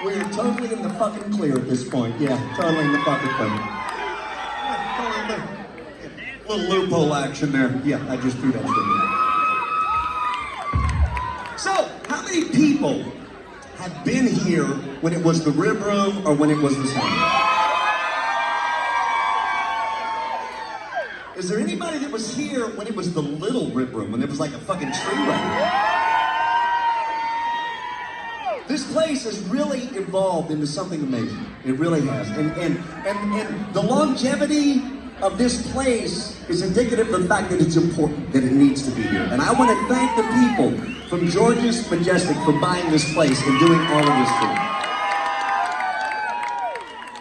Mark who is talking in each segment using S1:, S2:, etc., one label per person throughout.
S1: We are totally in the fucking clear at this point. Yeah, totally in the fucking clear. Little loophole action there. Yeah, I just threw that shit in. So, how many people have been here when it was the rib room or when it was the sauna? Is there anybody that was here when it was the little rib room, when it was like a fucking tree right? This place has really evolved into something amazing. It really has. And the longevity of this place is indicative of the fact that it's important, that it needs to be here. And I want to thank the people from George's Majestic for buying this place and doing all of this for me.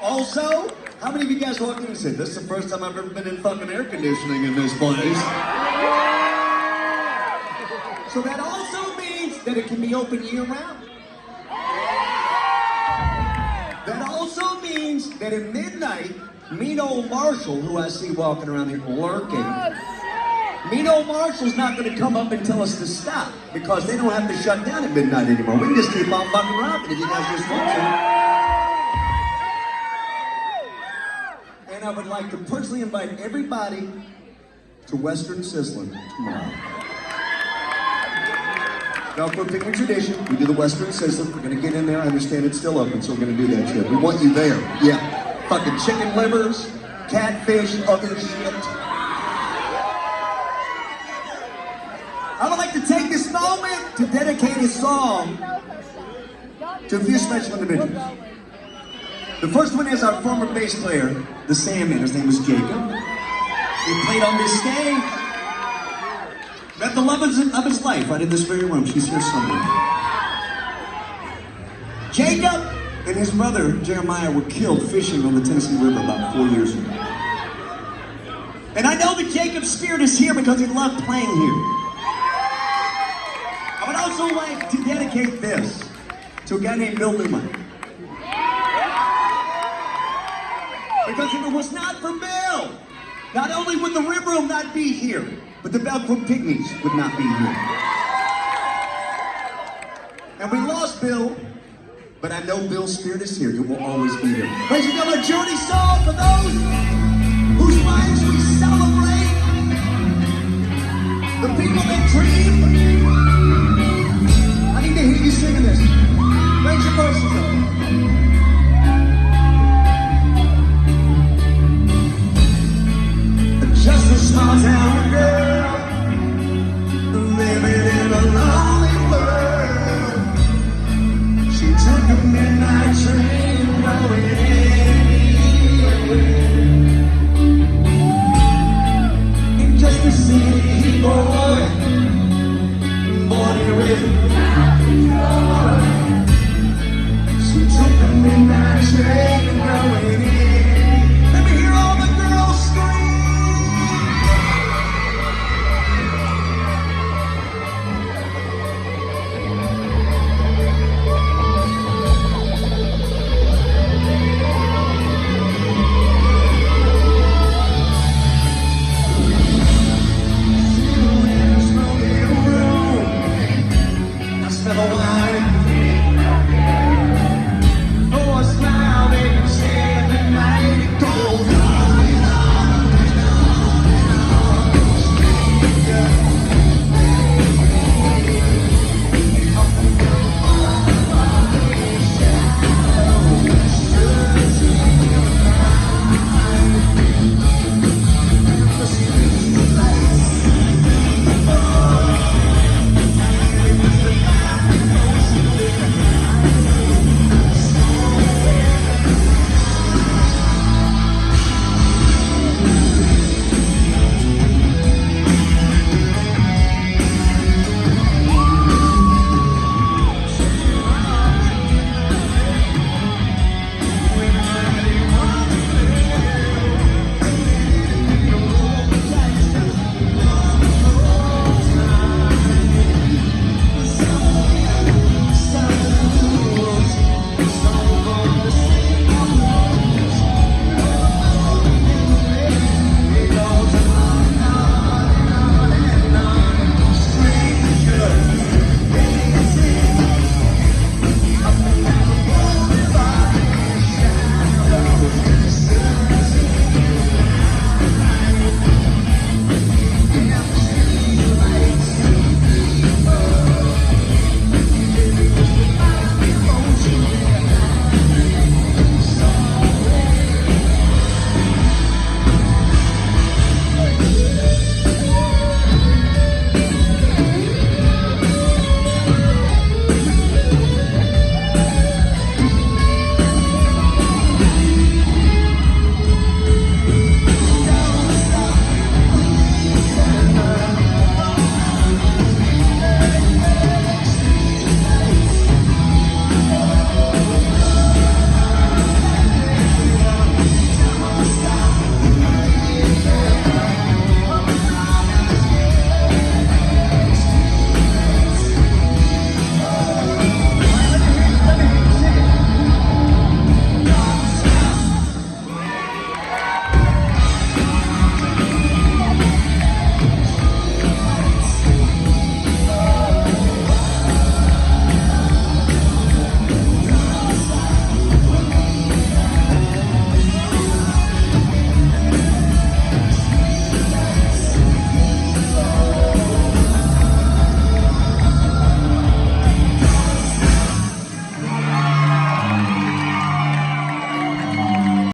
S1: Also, how many of you guys walked in and said, this is the first time I've ever been in fucking air conditioning in this place? So that also means that it can be open year-round. That also means that at midnight, mean old Marshall, who I see walking around here lurking, mean old Marshall's not going to come up and tell us to stop because they don't have to shut down at midnight anymore. We can just keep on fucking rocking if you guys just want to. And I would like to personally invite everybody to Western Sizzling tomorrow. Velcro picnic tradition. We do the Western Sizzling. We're going to get in there. I understand it's still open, so we're going to do that shit. We want you there. Yeah. Fucking chicken livers, catfish, other shit. I would like to take this moment to dedicate a song to a few special individuals. The first one is our former bass player, the Sandman. His name was Jacob. He played on this stage. Met the love of his life right in this very room. She's here somewhere. Jacob and his brother, Jeremiah, were killed fishing on the Tennessee River about 4 years ago. And I know that Jacob's spirit is here because he loved playing here. I would also like to dedicate this to a guy named Bill Newman. Because if it was not for Bill, not only would the Rib Room not be here, but the Velcro Pygmies would not be here. And we lost Bill, but I know Bill's spirit is here. It will always be here. Ladies and gentlemen, a journey song for those whose lives we celebrate. The people that dream. I need to hear you singing this. Raise your voices up. Just a small town girl, living in a lonely world. She took a midnight train going anywhere. And just a city boy, born here with nothing. She took a midnight train going anywhere. Let me hear all the girls scream. Never mind.